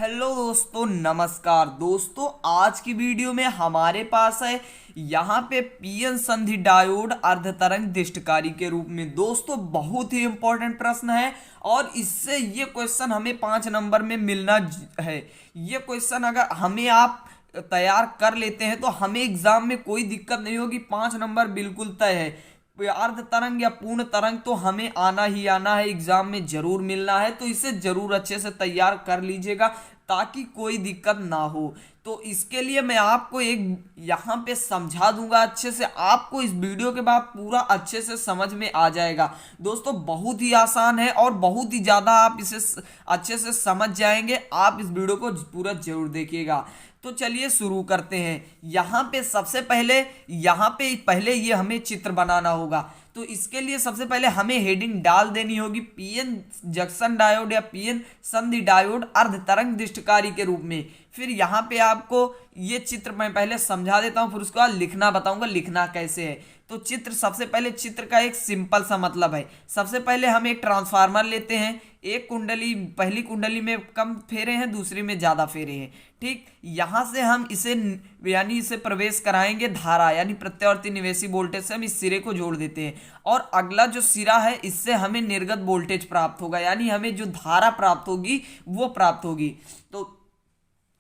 Hello दोस्तों, नमस्कार दोस्तों। आज की वीडियो में हमारे पास है यहाँ पे पीएन संधि डायोड अर्धतरंग दीष्टकारी के रूप में। दोस्तों बहुत ही इंपॉर्टेंट प्रश्न है और इससे ये क्वेश्चन हमें 5 नंबर में मिलना है। ये क्वेश्चन अगर हमें आप तैयार कर लेते हैं तो हमें एग्जाम में कोई दिक्कत नहीं होगी। 5 नंबर बिल्कुल तय है। अर्ध तरंग या पूर्ण तरंग तो हमें आना ही आना है, एग्जाम में जरूर मिलना है, तो इसे जरूर अच्छे से तैयार कर लीजिएगा ताकि कोई दिक्कत ना हो। तो इसके लिए मैं आपको एक यहाँ पे समझा दूंगा अच्छे से, आपको इस वीडियो के बाद पूरा अच्छे से समझ में आ जाएगा। दोस्तों बहुत ही आसान है और बहुत ही ज़्यादा आप इसे अच्छे से समझ जाएंगे। आप इस वीडियो को पूरा जरूर देखिएगा। तो चलिए शुरू करते हैं। यहाँ पे सबसे पहले ये हमें चित्र बनाना होगा। तो इसके लिए सबसे पहले हमें हेडिंग डाल देनी होगी पीएन जंक्शन डायोड या पीएन संधि डायोड अर्धतरंग दीष्टकारी के रूप में। फिर यहाँ पे आपको ये चित्र मैं पहले समझा देता हूँ, फिर उसके बाद लिखना बताऊंगा लिखना कैसे है। तो सबसे पहले चित्र का एक सिंपल सा मतलब है। सबसे पहले हम एक ट्रांसफार्मर लेते हैं। एक कुंडली, पहली कुंडली में कम फेरे हैं, दूसरी में ज्यादा फेरे हैं। ठीक, यहां से हम इसे प्रवेश कराएंगे धारा यानी प्रत्यावर्ती निवेशी वोल्टेज से हम इस सिरे को जोड़ देते हैं। और अगला जो सिरा है इससे हमें निर्गत वोल्टेज प्राप्त होगा, यानी हमें जो धारा प्राप्त होगी वो प्राप्त होगी। तो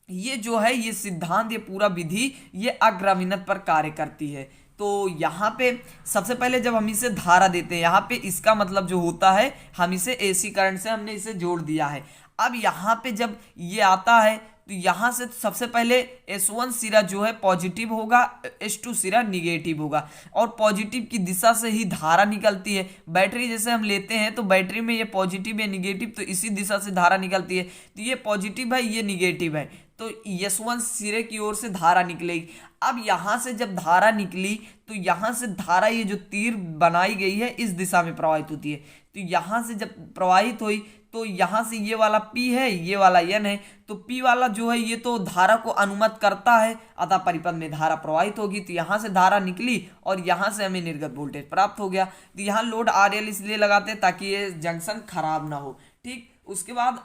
ये जो है ये सिद्धांत, ये पूरा विधि ये अग्रामीनत पर कार्य करती है। तो यहाँ पे सबसे पहले जब हम इसे धारा देते हैं, यहाँ पे इसका मतलब जो होता है हम इसे एसी करंट से हमने इसे जोड़ दिया है। अब यहाँ पे जब ये आता है तो यहाँ से सबसे पहले S1 सिरा जो है पॉजिटिव होगा, S2 सिरा निगेटिव होगा और पॉजिटिव की दिशा से ही धारा निकलती है। बैटरी जैसे हम लेते हैं तो बैटरी में ये पॉजिटिव या निगेटिव तो इसी दिशा से धारा निकलती है। तो ये पॉजिटिव है, ये निगेटिव है, तो S1 सिरे की ओर से धारा निकलेगी। अब यहां से जब धारा निकली तो यहां से धारा, ये जो तीर बनाई गई है इस दिशा में प्रवाहित होती है। तो यहां से जब प्रवाहित हुई तो यहां से ये वाला P है, ये वाला N है, तो P वाला जो है ये तो धारा को अनुमत करता है, अतः परिपथ में धारा प्रवाहित होगी। तो यहां से धारा निकली और यहां से हमें निर्गत वोल्टेज प्राप्त हो गया। तो यहाँ लोड RL इसलिए लगाते हैं ताकि ये जंक्शन खराब ना हो। ठीक, उसके बाद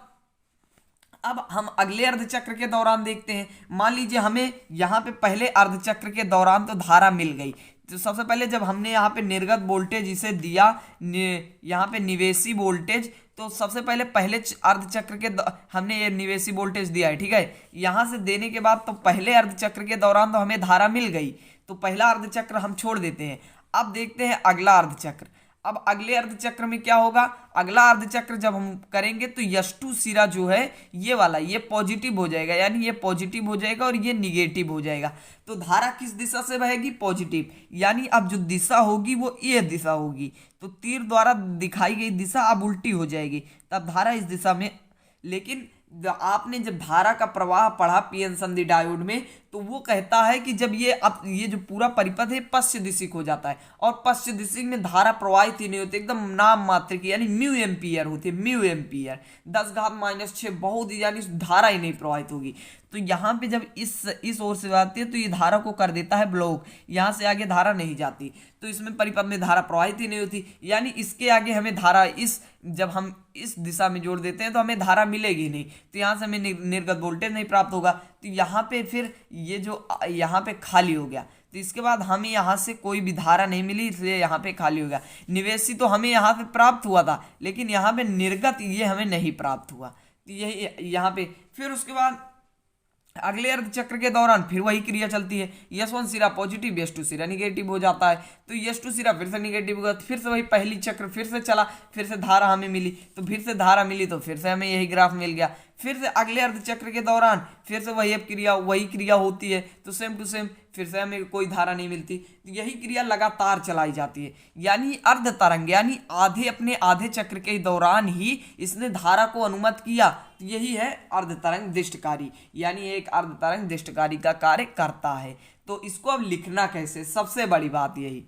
अब हम अगले अर्धचक्र के दौरान देखते हैं। मान लीजिए हमें यहाँ पे पहले अर्धचक्र के दौरान तो धारा मिल गई। तो सबसे पहले जब हमने यहाँ पे निर्गत वोल्टेज इसे दिया, यहाँ पे निवेशी वोल्टेज, तो सबसे पहले अर्धचक्र के हमने ये निवेशी वोल्टेज दिया है। ठीक है, यहाँ से देने के बाद तो पहले अर्धचक्र के दौरान तो हमें धारा मिल गई, तो पहला अर्धचक्र हम छोड़ देते हैं। अब देखते हैं अगला अर्धचक्र। अब अगले अर्धचक्र में क्या होगा, अगला अर्धचक्र जब हम करेंगे तो S2 सिरा जो है ये वाला, ये पॉजिटिव हो जाएगा, यानी ये पॉजिटिव हो जाएगा और ये निगेटिव हो जाएगा। तो धारा किस दिशा से बहेगी, पॉजिटिव, यानी अब जो दिशा होगी वो ये दिशा होगी। तो तीर द्वारा दिखाई गई दिशा अब उल्टी हो जाएगी, तब धारा इस दिशा में। लेकिन आपने जब धारा का प्रवाह पढ़ा पीएन संधि डायोड में तो वो कहता है कि जब ये जो पूरा परिपथ है पश्च दिशिक हो जाता है और पश्च दिशिक में धारा प्रवाहित ही नहीं होती, एकदम नाम मात्र की, यानी म्यू एम्पियर होती है। म्यू एम्पियर 10⁻⁻⁶ बहुत ही, यानी धारा ही नहीं प्रवाहित होगी। तो यहाँ पे जब इस ओर से आती है तो ये धारा को कर देता है ब्लॉक, यहाँ से आगे धारा नहीं जाती, तो इसमें परिपथ में धारा प्रवाहित ही नहीं होती, यानी इसके आगे हमें धारा जब हम इस दिशा में जोड़ देते हैं तो हमें धारा मिलेगी नहीं, तो यहाँ से हमें निर्गत वोल्टेज नहीं प्राप्त होगा। तो यहाँ पे फिर ये जो यहाँ पे खाली हो गया, तो इसके बाद हमें यहाँ से कोई भी धारा नहीं मिली, इसलिए यहाँ पे खाली हो गया। निवेशी तो हमें यहाँ पे प्राप्त हुआ था, लेकिन यहाँ पे निर्गत ये हमें नहीं प्राप्त हुआ। तो यही यहाँ पे फिर उसके बाद अगले अर्धचक्र के दौरान फिर वही क्रिया चलती है। S1 सिरा पॉजिटिव, S2 सिरा निगेटिव हो जाता है। तो S2 सिरा फिर से निगेटिव होगा, फिर से वही पहली चक्र फिर से चला, फिर से धारा हमें मिली, तो फिर से धारा मिली तो फिर से हमें यही ग्राफ मिल गया। फिर से अगले अर्धचक्र के दौरान फिर से वही क्रिया होती है, तो सेम टू सेम फिर से हमें कोई धारा नहीं मिलती। तो यही क्रिया लगातार चलाई जाती है, यानी अर्ध तरंग, यानी अपने आधे चक्र के दौरान ही इसने धारा को अनुमत किया। तो यही है अर्ध तरंग दीष्टकारी, यानी एक अर्ध तरंग दीष्टकारी का कार्य करता है। तो इसको अब लिखना कैसे, सबसे बड़ी बात यही।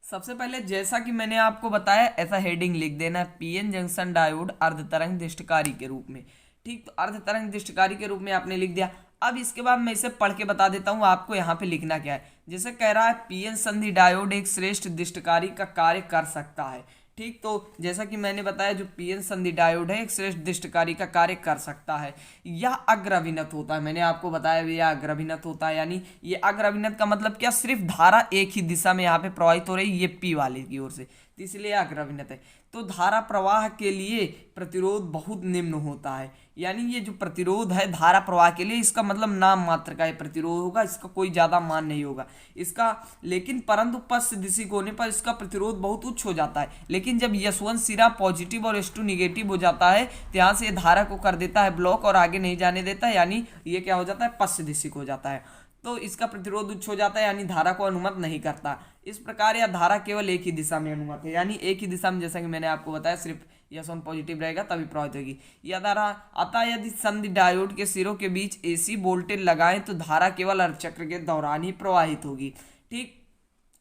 सबसे पहले जैसा कि मैंने आपको बताया ऐसा हेडिंग लिख देना है, पीएन जंक्शन डायोड अर्धतरंग दीष्टकारी के रूप में। ठीक, तो अर्धतरंग दीष्टकारी के रूप में आपने लिख दिया। अब इसके बाद मैं इसे पढ़ के बता देता हूँ आपको यहाँ पे लिखना क्या है। जैसे कह रहा है पीएन संधि डायोड एक श्रेष्ठ दीष्टकारी का कार्य कर सकता है। ठीक, तो जैसा कि मैंने बताया जो पीएन संधि डायोड है एक श्रेष्ठ दिष्टकारी का कार्य कर सकता है। यह अग्रभिन्नत होता है, मैंने आपको बताया भी यह अग्रभिन्नत होता है, यानी ये अग्रभिन्नत का मतलब क्या, सिर्फ धारा एक ही दिशा में यहाँ पे प्रवाहित हो रही, ये पी वाले की ओर से, तो इसलिए अग्रभिन्नत है। तो धारा प्रवाह के लिए प्रतिरोध बहुत निम्न होता है, यानी ये जो प्रतिरोध है धारा प्रवाह के लिए, इसका मतलब नाम मात्र का ये प्रतिरोध होगा, इसका कोई ज्यादा मान नहीं होगा इसका। लेकिन परंतु पश्च दिशिक होने पर इसका प्रतिरोध बहुत उच्च हो जाता है। लेकिन जब S1 सिरा पॉजिटिव और S2 निगेटिव हो जाता है तो यहाँ से ये धारा को कर देता है ब्लॉक और आगे नहीं जाने देता है, यानी ये क्या हो जाता है, पश्च दिशिक हो जाता है। तो इसका प्रतिरोध उच्च हो जाता है, यानी धारा को अनुमत नहीं करता। इस प्रकार यह धारा केवल एक ही दिशा में अनुमत है, यानी एक ही दिशा में, जैसा कि मैंने आपको बताया सिर्फ S1 पॉजिटिव रहेगा तभी प्रभावित होगी यह धारा। अतः यदि संधि डायोड के सिरों के बीच AC वोल्टेज लगाएं तो धारा केवल अर्धचक्र के दौरान ही प्रवाहित होगी। ठीक,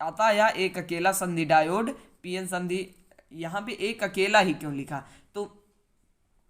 अतः यह एक अकेला संधि डायोड पीएन संधि, यहाँ पे एक अकेला ही क्यों लिखा, तो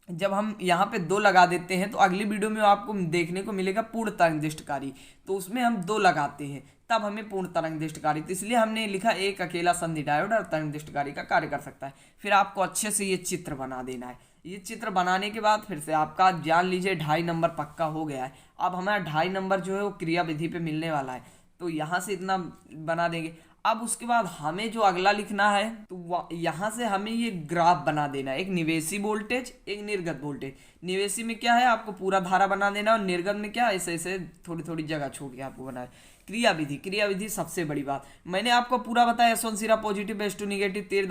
जब हम यहाँ पे दो लगा देते हैं तो अगली वीडियो में आपको देखने को मिलेगा पूर्ण तरंग दिष्टकारी, तो उसमें हम दो लगाते हैं तब हमें पूर्ण तरंग दिष्टकारी, तो इसलिए हमने लिखा एक अकेला संधि डायोड और तरंग दिष्टकारी का कार्य कर सकता है। फिर आपको अच्छे से ये चित्र बना देना है। ये चित्र बनाने के बाद फिर से आपका जान लीजिए 2.5 नंबर पक्का हो गया है। अब हमारा 2.5 नंबर जो है वो क्रिया विधि पे मिलने वाला है, तो यहाँ से इतना बना देंगे। अब उसके बाद हमें जो अगला लिखना है तो यहाँ से हमें ये ग्राफ बना देना है, एक निवेशी वोल्टेज एक निर्गत वोल्टेज। निवेशी में क्या है, आपको पूरा धारा बना देना, और निर्गत में क्या, ऐसे ऐसे थोड़ी थोड़ी जगह छोड़ के आपको बनाए। क्रिया विधि सबसे बड़ी बात, मैंने आपको पूरा बताया S1 सिरा पॉजिटिव S2 निगेटिव, तीर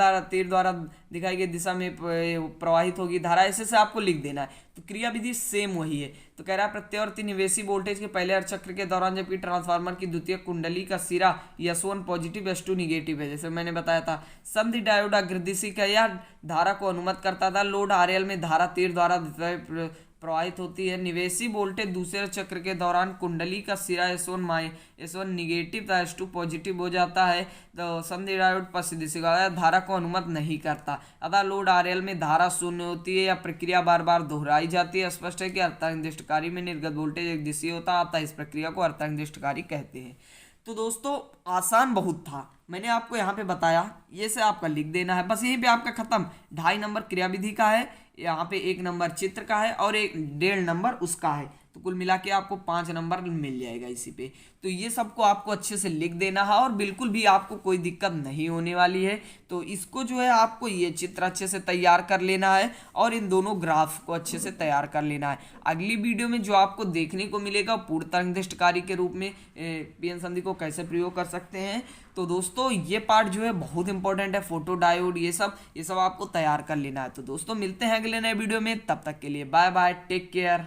द्वारा दिखाई गई दिशा में प्रवाहित होगी धारा, ऐसे से आपको लिख देना है। तो क्रिया विधि सेम वही है। तो कह रहा है प्रत्यावर्ती निवेशी वोल्टेज के पहले अर्धचक्र के दौरान जबकि ट्रांसफार्मर की द्वितीय कुंडली का सिरा S1 पॉजिटिव S2 निगेटिव है, जैसे मैंने बताया था। संधि डायोड अग्रदिशी का यह धारा को अनुमत करता था। लोड RL में धारा तीर द्वारा प्रवाहित होती है। निवेशी वोल्टेज दूसरे चक्र के दौरान कुंडली का सिरा S1 निगेटिव था S2 पॉजिटिव हो जाता है, तो संधि डायोड पश्च दिशा धारा को अनुमत नहीं करता। अतः लोड RL में धारा शून्य होती है या प्रक्रिया बार बार दोहराई जाती है। स्पष्ट है कि अर्धतरंग दिष्टकारी में निर्गत वोल्टेज एक दिशीय होता है, अतः इस प्रक्रिया को अर्धतरंग दिष्टकारी कहते हैं। तो दोस्तों आसान बहुत था, मैंने आपको यहाँ पे बताया, ये से आपका लिख देना है, बस यहीं पे आपका खत्म। 2.5 नंबर क्रिया विधि का है, यहाँ पे 1 नंबर चित्र का है और 1.5 नंबर उसका है, तो कुल मिला के आपको 5 नंबर मिल जाएगा इसी पे। तो ये सबको आपको अच्छे से लिख देना है और बिल्कुल भी आपको कोई दिक्कत नहीं होने वाली है। तो इसको जो है आपको ये चित्र अच्छे से तैयार कर लेना है और इन दोनों ग्राफ को अच्छे से तैयार कर लेना है। अगली वीडियो में जो आपको देखने को मिलेगा पूर्ण तरंग दिष्टकारी के रूप में पीएन संधि को कैसे प्रयोग कर सकते हैं। तो दोस्तों ये पार्ट जो है बहुत इंपॉर्टेंट है, फोटो डायोड ये सब आपको तैयार कर लेना है। तो दोस्तों मिलते हैं अगले नए वीडियो में, तब तक के लिए बाय बाय, टेक केयर।